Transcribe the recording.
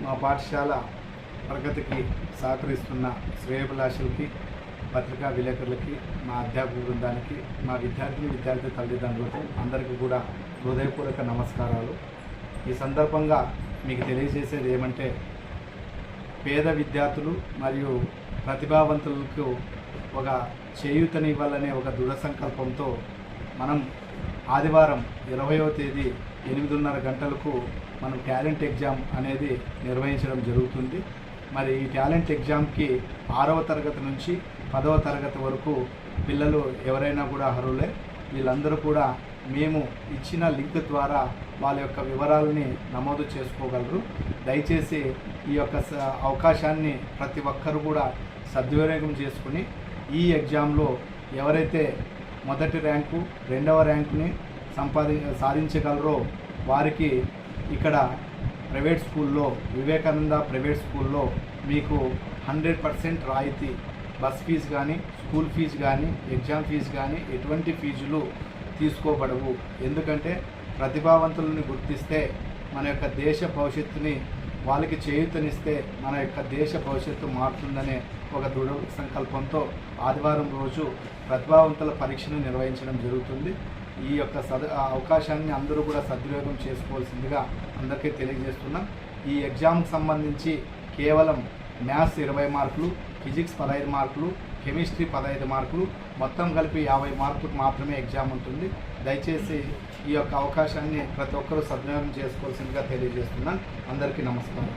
మా పాఠశాల ప్రగతికి సహకరిస్తున్న శ్రేయోభిలాషులకి, పత్రికా విలేకరులకి, మా అధ్యాపక బృందానికి, మా విద్యార్థి తల్లిదండ్రులకు అందరికీ కూడా హృదయపూర్వక నమస్కారాలు. ఈ సందర్భంగా మీకు తెలియజేసేది ఏమంటే, పేద విద్యార్థులు మరియు ప్రతిభావంతులకు ఒక చేయూతనివ్వాలనే ఒక దృఢ సంకల్పంతో మనం ఆదివారం 20వ తేదీ 8:30 గంటలకు మనం టాలెంట్ ఎగ్జామ్ అనేది నిర్వహించడం జరుగుతుంది. మరి ఈ టాలెంట్ ఎగ్జామ్కి 6వ తరగతి నుంచి 10వ తరగతి వరకు పిల్లలు ఎవరైనా కూడా అర్హులే. వీళ్ళందరూ కూడా మేము ఇచ్చిన లింక్ ద్వారా వాళ్ళ యొక్క వివరాలని నమోదు చేసుకోగలరు. దయచేసి ఈ యొక్క అవకాశాన్ని ప్రతి ఒక్కరు కూడా సద్వినియోగం చేసుకుని ఈ ఎగ్జామ్లో ఎవరైతే మొదటి ర్యాంకు, 2వ ర్యాంకుని సాధించగలరో వారికి ఇక్కడ ప్రైవేట్ స్కూల్లో, వివేకానంద ప్రైవేట్ స్కూల్లో మీకు 100% రాయితీ. బస్ ఫీజు కానీ, స్కూల్ ఫీజు కానీ, ఎగ్జామ్ ఫీజు కానీ ఎటువంటి ఫీజులు తీసుకోబడవు. ఎందుకంటే ప్రతిభావంతులని గుర్తిస్తే మన యొక్క దేశ భవిష్యత్తుని, వాళ్ళకి చేయూతనిస్తే మన యొక్క దేశ భవిష్యత్తు మారుతుందనే ఒక దృఢ సంకల్పంతో ఆదివారం రోజు ప్రతిభావంతుల పరీక్షను నిర్వహించడం జరుగుతుంది. ఈ యొక్క అవకాశాన్ని అందరూ కూడా సద్వినియోగం చేసుకోవాల్సిందిగా అందరికీ తెలియజేస్తున్నాం. ఈ ఎగ్జామ్కి సంబంధించి కేవలం మ్యాథ్స్ 20 మార్కులు, ఫిజిక్స్ 15 మార్కులు, కెమిస్ట్రీ 15 మార్కులు, మొత్తం కలిపి 50 మార్కులకు మాత్రమే ఎగ్జామ్ ఉంటుంది. దయచేసి ఈ యొక్క అవకాశాన్ని ప్రతి ఒక్కరూ సద్వినియోగం చేసుకోవాల్సిందిగా తెలియజేస్తున్నాను. అందరికీ నమస్కారం.